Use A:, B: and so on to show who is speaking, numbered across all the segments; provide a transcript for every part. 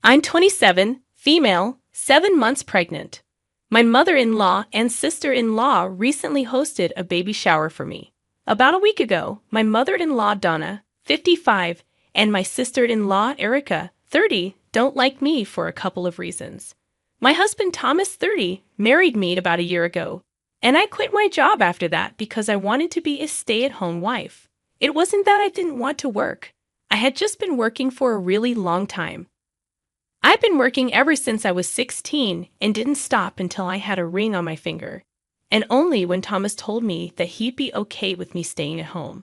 A: I'm 27, female, 7 months pregnant. My mother-in-law and sister-in-law recently hosted a baby shower for me. About a week ago, my mother-in-law Donna, 55, and my sister-in-law Erica, 30, don't like me for a couple of reasons. My husband Thomas, 30, married me about a year ago, and I quit my job after that because I wanted to be a stay-at-home wife. It wasn't that I didn't want to work. I had just been working for a really long time. I've been working ever since I was 16 and didn't stop until I had a ring on my finger, and only when Thomas told me that he'd be okay with me staying at home.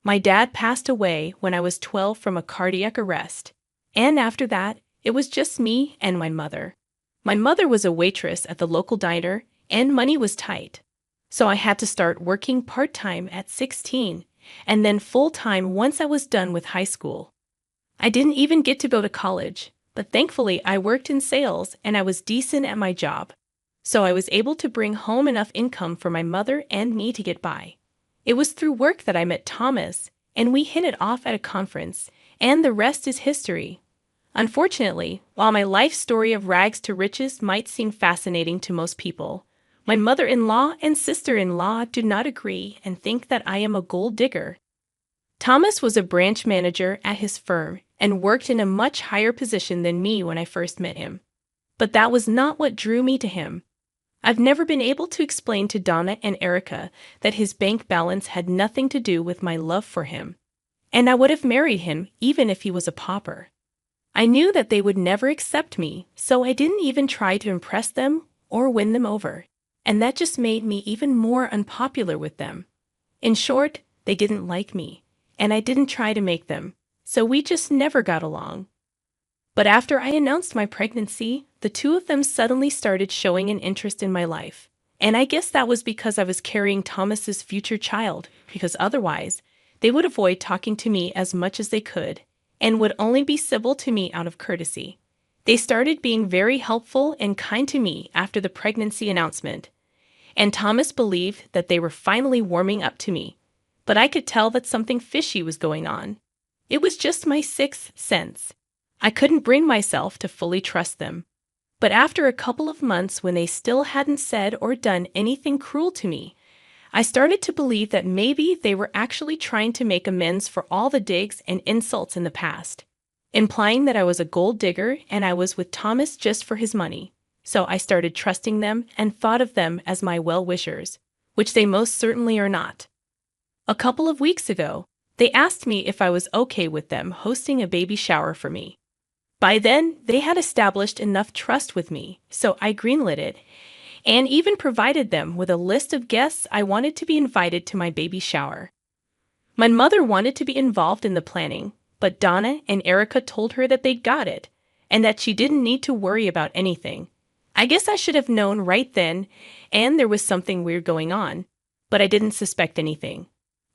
A: My dad passed away when I was 12 from a cardiac arrest, and after that, it was just me and my mother. My mother was a waitress at the local diner, and money was tight, so I had to start working part-time at 16 and then full-time once I was done with high school. I didn't even get to go to college, but thankfully I worked in sales and I was decent at my job, so I was able to bring home enough income for my mother and me to get by. It was through work that I met Thomas, and we hit it off at a conference, and the rest is history. Unfortunately, while my life story of rags to riches might seem fascinating to most people, my mother-in-law and sister-in-law do not agree and think that I am a gold digger. Thomas was a branch manager at his firm and worked in a much higher position than me when I first met him. But that was not what drew me to him. I've never been able to explain to Donna and Erica that his bank balance had nothing to do with my love for him, and I would have married him even if he was a pauper. I knew that they would never accept me, so I didn't even try to impress them or win them over, and that just made me even more unpopular with them. In short, they didn't like me, and I didn't try to make them, so we just never got along. But after I announced my pregnancy, the two of them suddenly started showing an interest in my life, and I guess that was because I was carrying Thomas's future child, because otherwise, they would avoid talking to me as much as they could, and would only be civil to me out of courtesy. They started being very helpful and kind to me after the pregnancy announcement, and Thomas believed that they were finally warming up to me, but I could tell that something fishy was going on. It was just my sixth sense. I couldn't bring myself to fully trust them. But after a couple of months when they still hadn't said or done anything cruel to me, I started to believe that maybe they were actually trying to make amends for all the digs and insults in the past, implying that I was a gold digger and I was with Thomas just for his money. So I started trusting them and thought of them as my well-wishers, which they most certainly are not. A couple of weeks ago, they asked me if I was okay with them hosting a baby shower for me. By then, they had established enough trust with me, so I greenlit it, and even provided them with a list of guests I wanted to be invited to my baby shower. My mother wanted to be involved in the planning, but Donna and Erica told her that they'd got it, and that she didn't need to worry about anything. I guess I should have known right then, and there was something weird going on, but I didn't suspect anything.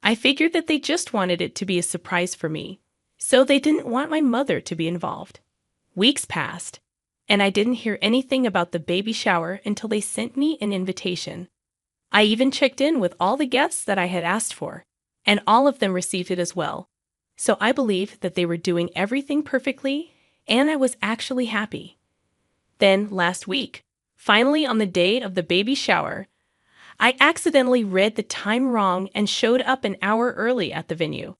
A: I figured that they just wanted it to be a surprise for me, so they didn't want my mother to be involved. Weeks passed, and I didn't hear anything about the baby shower until they sent me an invitation. I even checked in with all the guests that I had asked for, and all of them received it as well. So I believed that they were doing everything perfectly, and I was actually happy. Then, last week, finally on the day of the baby shower, I accidentally read the time wrong and showed up an hour early at the venue.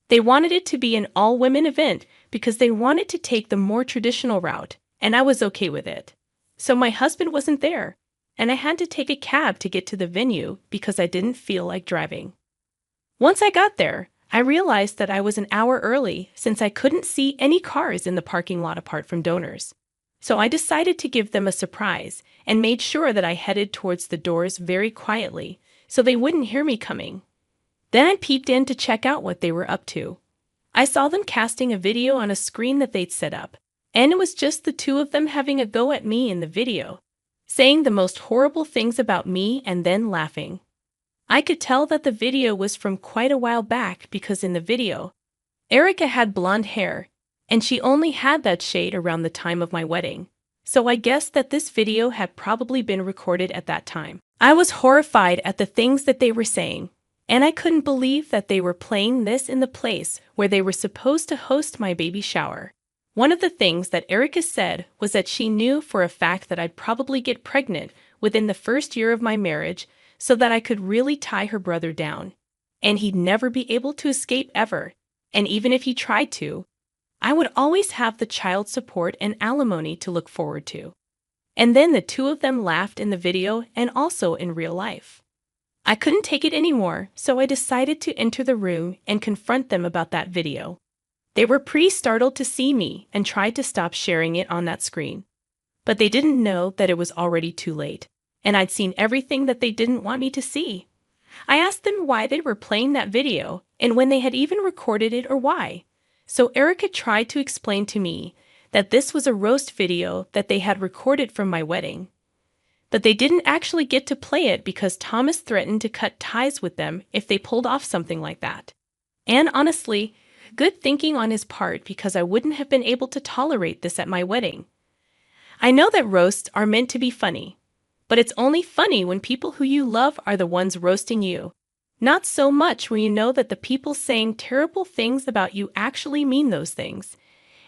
A: They wanted it to be an all-women event because they wanted to take the more traditional route, and I was okay with it. So my husband wasn't there, and I had to take a cab to get to the venue because I didn't feel like driving. Once I got there, I realized that I was an hour early since I couldn't see any cars in the parking lot apart from donors. So I decided to give them a surprise and made sure that I headed towards the doors very quietly so they wouldn't hear me coming. Then I peeked in to check out what they were up to. I saw them casting a video on a screen that they'd set up, and it was just the two of them having a go at me in the video, saying the most horrible things about me and then laughing. I could tell that the video was from quite a while back because in the video, Erica had blonde hair, and she only had that shade around the time of my wedding, so I guessed that this video had probably been recorded at that time. I was horrified at the things that they were saying, and I couldn't believe that they were playing this in the place where they were supposed to host my baby shower. One of the things that Erica said was that she knew for a fact that I'd probably get pregnant within the first year of my marriage so that I could really tie her brother down, and he'd never be able to escape ever, and even if he tried to, I would always have the child support and alimony to look forward to. And then the two of them laughed in the video and also in real life. I couldn't take it anymore, so I decided to enter the room and confront them about that video. They were pretty startled to see me and tried to stop sharing it on that screen. But they didn't know that it was already too late, and I'd seen everything that they didn't want me to see. I asked them why they were playing that video and when they had even recorded it or why. So Erica tried to explain to me that this was a roast video that they had recorded from my wedding. But they didn't actually get to play it because Thomas threatened to cut ties with them if they pulled off something like that. And honestly, good thinking on his part because I wouldn't have been able to tolerate this at my wedding. I know that roasts are meant to be funny, but it's only funny when people who you love are the ones roasting you. Not so much when you know that the people saying terrible things about you actually mean those things.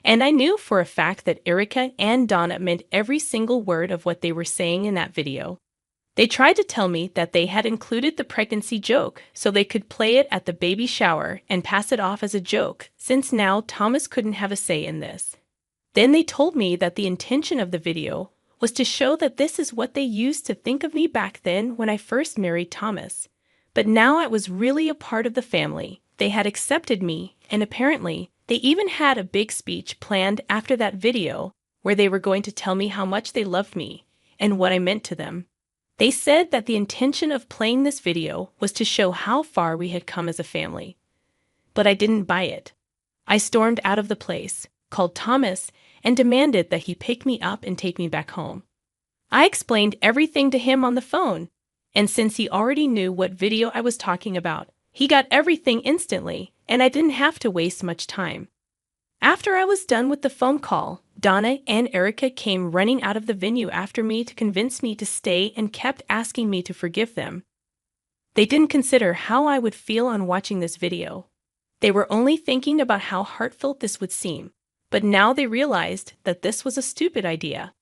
A: And I knew for a fact that Erica and Donna meant every single word of what they were saying in that video. They tried to tell me that they had included the pregnancy joke so they could play it at the baby shower and pass it off as a joke, since now Thomas couldn't have a say in this. Then they told me that the intention of the video was to show that this is what they used to think of me back then when I first married Thomas. But now I was really a part of the family. They had accepted me, and apparently, they even had a big speech planned after that video where they were going to tell me how much they loved me and what I meant to them. They said that the intention of playing this video was to show how far we had come as a family. But I didn't buy it. I stormed out of the place, called Thomas, and demanded that he pick me up and take me back home. I explained everything to him on the phone, and since he already knew what video I was talking about, he got everything instantly, and I didn't have to waste much time. After I was done with the phone call, Donna and Erica came running out of the venue after me to convince me to stay and kept asking me to forgive them. They didn't consider how I would feel on watching this video. They were only thinking about how heartfelt this would seem, but now they realized that this was a stupid idea.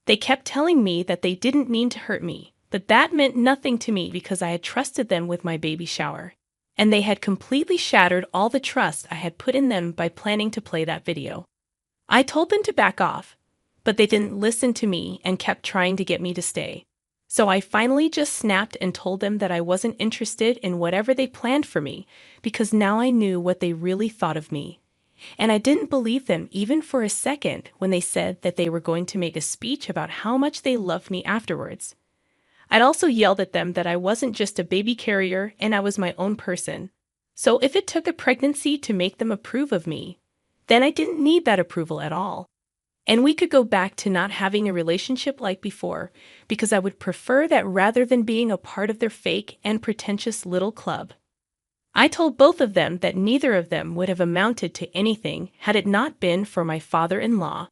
A: They kept telling me that they didn't mean to hurt me, but that meant nothing to me because I had trusted them with my baby shower. And they had completely shattered all the trust I had put in them by planning to play that video. I told them to back off, but they didn't listen to me and kept trying to get me to stay. So I finally just snapped and told them that I wasn't interested in whatever they planned for me because now I knew what they really thought of me. And I didn't believe them even for a second when they said that they were going to make a speech about how much they loved me afterwards. I'd also yelled at them that I wasn't just a baby carrier and I was my own person. So if it took a pregnancy to make them approve of me, then I didn't need that approval at all. And we could go back to not having a relationship like before because I would prefer that rather than being a part of their fake and pretentious little club. I told both of them that neither of them would have amounted to anything had it not been for my father-in-law,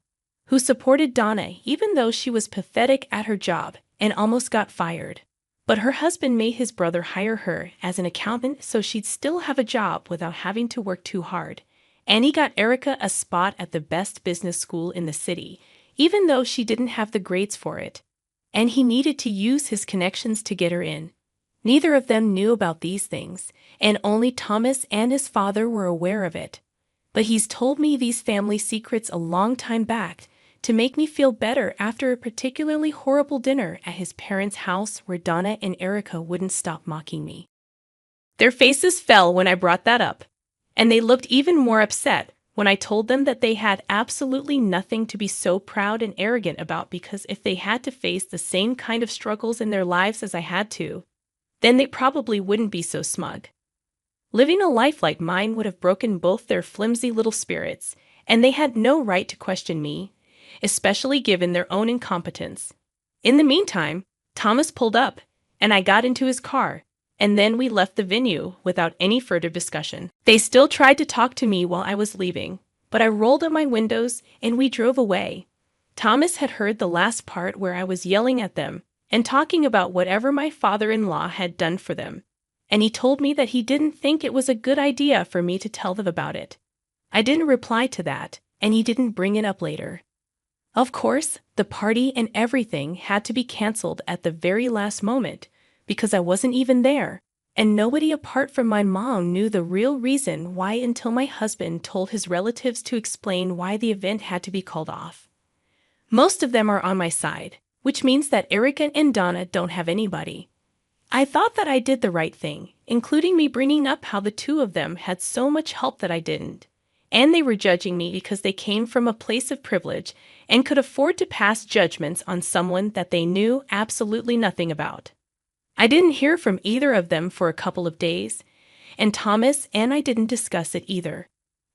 A: who supported Donna even though she was pathetic at her job and almost got fired. But her husband made his brother hire her as an accountant so she'd still have a job without having to work too hard. And he got Erica a spot at the best business school in the city, even though she didn't have the grades for it. And he needed to use his connections to get her in. Neither of them knew about these things, and only Thomas and his father were aware of it. But he's told me these family secrets a long time back, to make me feel better after a particularly horrible dinner at his parents' house where Donna and Erica wouldn't stop mocking me. Their faces fell when I brought that up, and they looked even more upset when I told them that they had absolutely nothing to be so proud and arrogant about because if they had to face the same kind of struggles in their lives as I had to, then they probably wouldn't be so smug. Living a life like mine would have broken both their flimsy little spirits, and they had no right to question me, especially given their own incompetence. In the meantime, Thomas pulled up, and I got into his car, and then we left the venue without any further discussion. They still tried to talk to me while I was leaving, but I rolled up my windows and we drove away. Thomas had heard the last part where I was yelling at them and talking about whatever my father-in-law had done for them, and he told me that he didn't think it was a good idea for me to tell them about it. I didn't reply to that, and he didn't bring it up later. Of course, the party and everything had to be canceled at the very last moment because I wasn't even there, and nobody apart from my mom knew the real reason why until my husband told his relatives to explain why the event had to be called off. Most of them are on my side, which means that Erica and Donna don't have anybody. I thought that I did the right thing, including me bringing up how the two of them had so much help that I didn't. And they were judging me because they came from a place of privilege and could afford to pass judgments on someone that they knew absolutely nothing about. I didn't hear from either of them for a couple of days, and Thomas and I didn't discuss it either.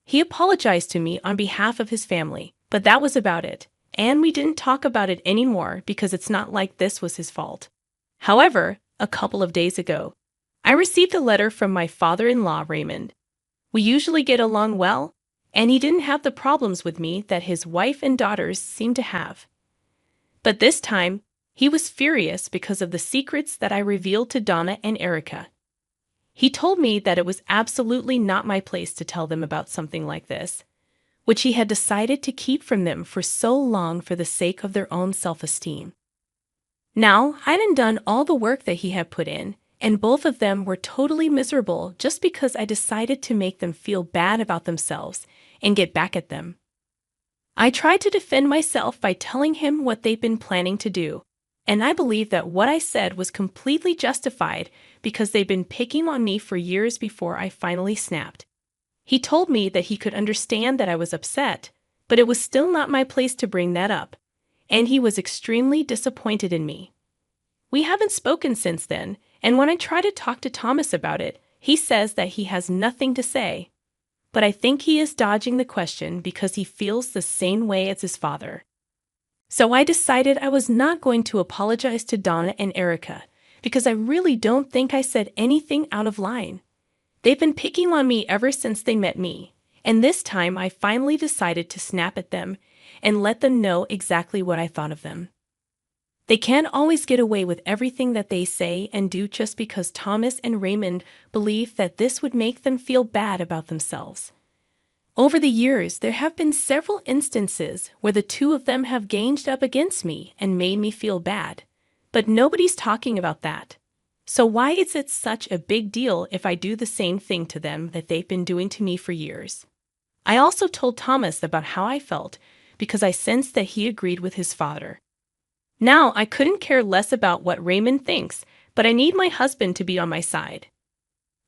A: He apologized to me on behalf of his family, but that was about it. And we didn't talk about it anymore because it's not like this was his fault. However, a couple of days ago, I received a letter from my father-in-law, Raymond. We usually get along well, and he didn't have the problems with me that his wife and daughters seem to have. But this time, he was furious because of the secrets that I revealed to Donna and Erica. He told me that it was absolutely not my place to tell them about something like this, which he had decided to keep from them for so long for the sake of their own self-esteem. Now, I hadn't done all the work that he had put in, and both of them were totally miserable just because I decided to make them feel bad about themselves and get back at them. I tried to defend myself by telling him what they'd been planning to do, and I believe that what I said was completely justified because they'd been picking on me for years before I finally snapped. He told me that he could understand that I was upset, but it was still not my place to bring that up, and he was extremely disappointed in me. We haven't spoken since then, and when I try to talk to Thomas about it, he says that he has nothing to say. But I think he is dodging the question because he feels the same way as his father. So I decided I was not going to apologize to Donna and Erica because I really don't think I said anything out of line. They've been picking on me ever since they met me, and this time I finally decided to snap at them and let them know exactly what I thought of them. They can't always get away with everything that they say and do just because Thomas and Raymond believe that this would make them feel bad about themselves. Over the years, there have been several instances where the two of them have ganged up against me and made me feel bad, but nobody's talking about that. So why is it such a big deal if I do the same thing to them that they've been doing to me for years? I also told Thomas about how I felt because I sensed that he agreed with his father. Now I couldn't care less about what Raymond thinks, but I need my husband to be on my side.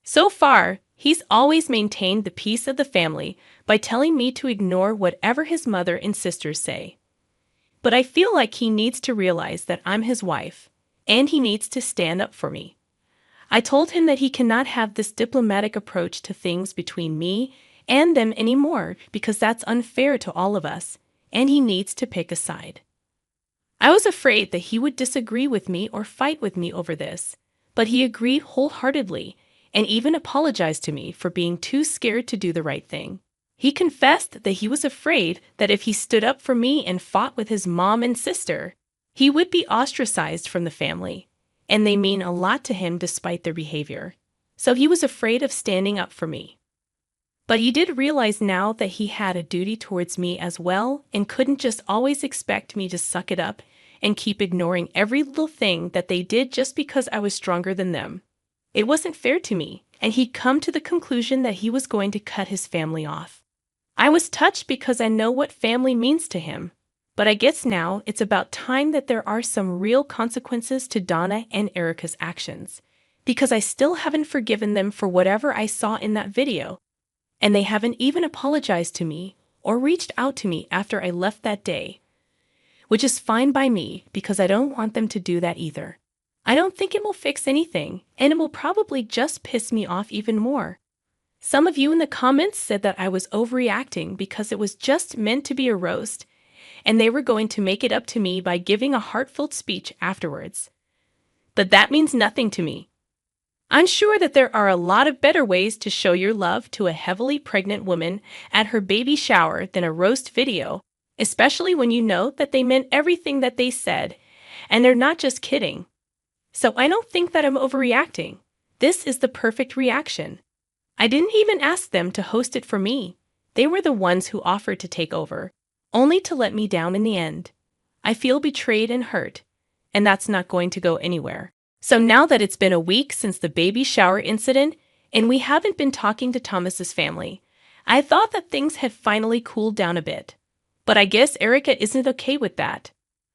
A: So far, he's always maintained the peace of the family by telling me to ignore whatever his mother and sisters say. But I feel like he needs to realize that I'm his wife, and he needs to stand up for me. I told him that he cannot have this diplomatic approach to things between me and them anymore because that's unfair to all of us, and he needs to pick a side. I was afraid that he would disagree with me or fight with me over this, but he agreed wholeheartedly and even apologized to me for being too scared to do the right thing. He confessed that he was afraid that if he stood up for me and fought with his mom and sister, he would be ostracized from the family, and they mean a lot to him despite their behavior. So he was afraid of standing up for me. But he did realize now that he had a duty towards me as well and couldn't just always expect me to suck it up and keep ignoring every little thing that they did just because I was stronger than them. It wasn't fair to me, and he'd come to the conclusion that he was going to cut his family off. I was touched because I know what family means to him. But I guess now it's about time that there are some real consequences to Donna and Erica's actions, because I still haven't forgiven them for whatever I saw in that video, and they haven't even apologized to me or reached out to me after I left that day, which is fine by me because I don't want them to do that either. I don't think it will fix anything, and it will probably just piss me off even more. Some of you in the comments said that I was overreacting because it was just meant to be a roast, and they were going to make it up to me by giving a heartfelt speech afterwards. But that means nothing to me. I'm sure that there are a lot of better ways to show your love to a heavily pregnant woman at her baby shower than a roast video, especially when you know that they meant everything that they said, and they're not just kidding. So I don't think that I'm overreacting. This is the perfect reaction. I didn't even ask them to host it for me. They were the ones who offered to take over, only to let me down in the end. I feel betrayed and hurt, and that's not going to go anywhere. So now that it's been a week since the baby shower incident, and we haven't been talking to Thomas's family, I thought that things had finally cooled down a bit. But I guess Erica isn't okay with that.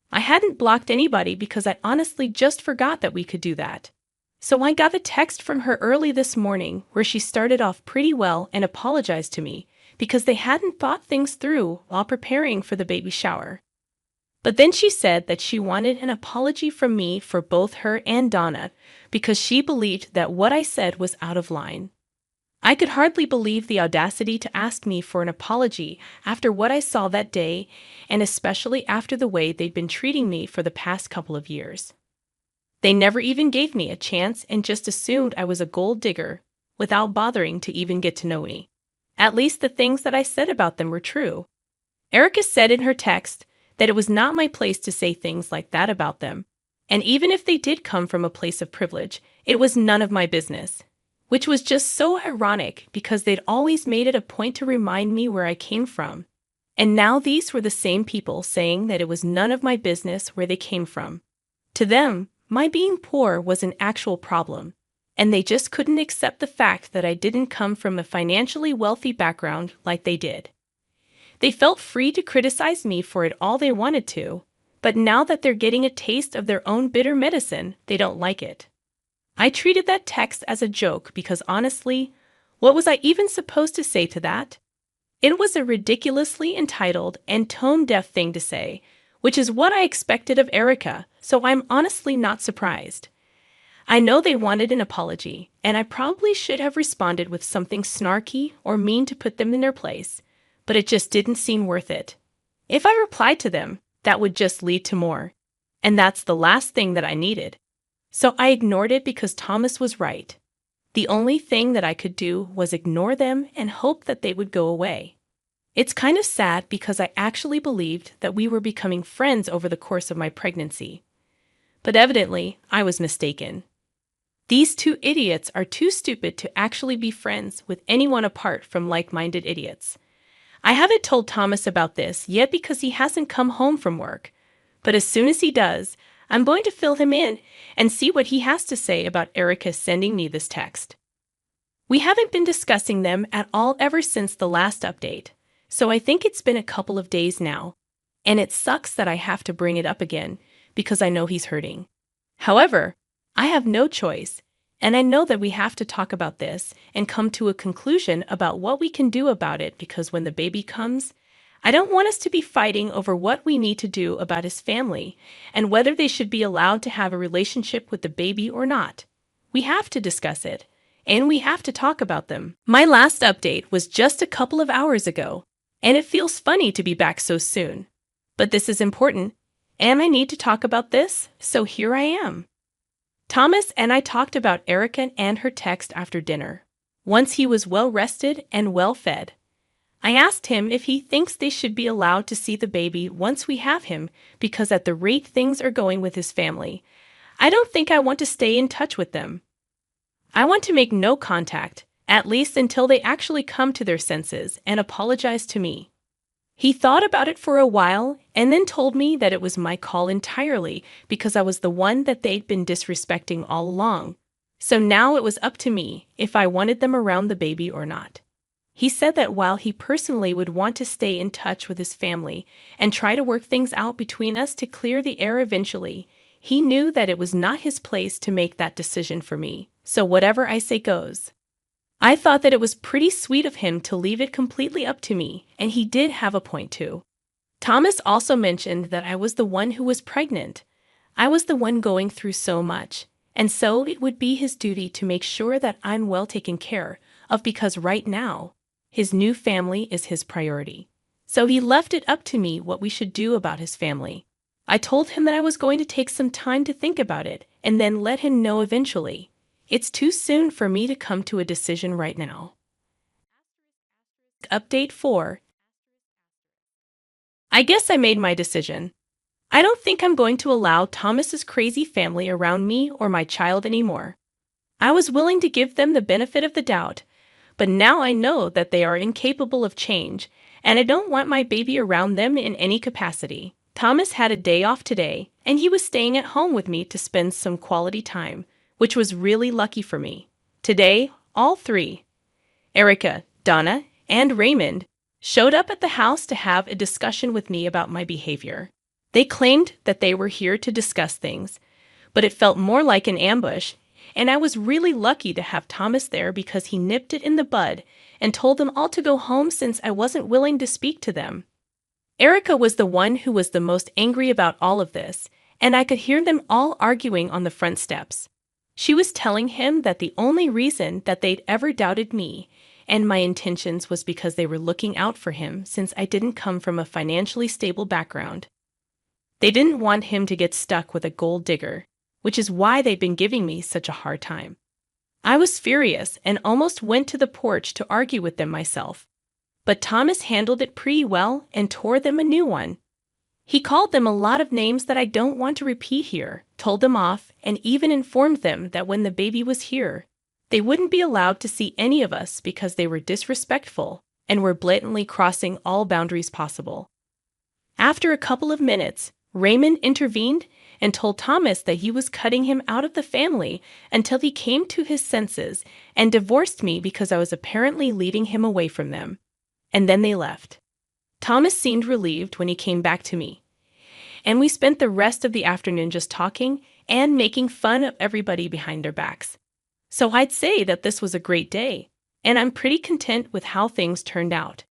A: I hadn't blocked anybody because I honestly just forgot that we could do that. So I got a text from her early this morning where she started off pretty well and apologized to me because they hadn't thought things through while preparing for the baby shower. But then she said that she wanted an apology from me for both her and Donna because she believed that what I said was out of line. I could hardly believe the audacity to ask me for an apology after what I saw that day, and especially after the way they'd been treating me for the past couple of years. They never even gave me a chance and just assumed I was a gold digger without bothering to even get to know me. At least the things that I said about them were true. Erica said in her text that it was not my place to say things like that about them, and even if they did come from a place of privilege, it was none of my business. Which was just so ironic because they'd always made it a point to remind me where I came from. And now these were the same people saying that it was none of my business where they came from. To them, my being poor was an actual problem, and they just couldn't accept the fact that I didn't come from a financially wealthy background like they did. They felt free to criticize me for it all they wanted to, but now that they're getting a taste of their own bitter medicine, they don't like it. I treated that text as a joke because honestly, what was I even supposed to say to that? It was a ridiculously entitled and tone-deaf thing to say, which is what I expected of Erica, so I'm honestly not surprised. I know they wanted an apology, and I probably should have responded with something snarky or mean to put them in their place, but it just didn't seem worth it. If I replied to them, that would just lead to more, and that's the last thing that I needed. So I ignored it because Thomas was right. The only thing that I could do was ignore them and hope that they would go away. It's kind of sad because I actually believed that we were becoming friends over the course of my pregnancy. But evidently, I was mistaken. These two idiots are too stupid to actually be friends with anyone apart from like-minded idiots. I haven't told Thomas about this yet because he hasn't come home from work. But as soon as he does, I'm going to fill him in and see what he has to say about Erica sending me this text. We haven't been discussing them at all ever since the last update, so I think it's been a couple of days now, and it sucks that I have to bring it up again because I know he's hurting. However, I have no choice, and I know that we have to talk about this and come to a conclusion about what we can do about it because when the baby comes, I don't want us to be fighting over what we need to do about his family and whether they should be allowed to have a relationship with the baby or not. We have to discuss it, and we have to talk about them. My last update was just a couple of hours ago, and it feels funny to be back so soon. But this is important, and I need to talk about this, so here I am. Thomas and I talked about Erica and her text after dinner. Once he was well rested and well fed, I asked him if he thinks they should be allowed to see the baby once we have him because at the rate things are going with his family, I don't think I want to stay in touch with them. I want to make no contact, at least until they actually come to their senses and apologize to me. He thought about it for a while and then told me that it was my call entirely because I was the one that they'd been disrespecting all along. So now it was up to me if I wanted them around the baby or not. He said that while he personally would want to stay in touch with his family and try to work things out between us to clear the air eventually, he knew that it was not his place to make that decision for me, so whatever I say goes. I thought that it was pretty sweet of him to leave it completely up to me, and he did have a point too. Thomas also mentioned that I was the one who was pregnant. I was the one going through so much, and so it would be his duty to make sure that I'm well taken care of because right now, his new family is his priority. So he left it up to me what we should do about his family. I told him that I was going to take some time to think about it and then let him know eventually. It's too soon for me to come to a decision right now. Update 4. I guess I made my decision. I don't think I'm going to allow Thomas's crazy family around me or my child anymore. I was willing to give them the benefit of the doubt, but now I know that they are incapable of change, and I don't want my baby around them in any capacity. Thomas had a day off today, and he was staying at home with me to spend some quality time, which was really lucky for me. Today, all three, Erica, Donna, and Raymond, showed up at the house to have a discussion with me about my behavior. They claimed that they were here to discuss things, but it felt more like an ambush, and I was really lucky to have Thomas there because he nipped it in the bud and told them all to go home since I wasn't willing to speak to them. Erica was the one who was the most angry about all of this, and I could hear them all arguing on the front steps. She was telling him that the only reason that they'd ever doubted me and my intentions was because they were looking out for him since I didn't come from a financially stable background. They didn't want him to get stuck with a gold digger, which is why they'd been giving me such a hard time. I was furious and almost went to the porch to argue with them myself. But Thomas handled it pretty well and tore them a new one. He called them a lot of names that I don't want to repeat here, told them off, and even informed them that when the baby was here, they wouldn't be allowed to see any of us because they were disrespectful and were blatantly crossing all boundaries possible. After a couple of minutes, Raymond intervened and told Thomas that he was cutting him out of the family until he came to his senses and divorced me because I was apparently leading him away from them. And then they left. Thomas seemed relieved when he came back to me, and we spent the rest of the afternoon just talking and making fun of everybody behind their backs. So I'd say that this was a great day, and I'm pretty content with how things turned out.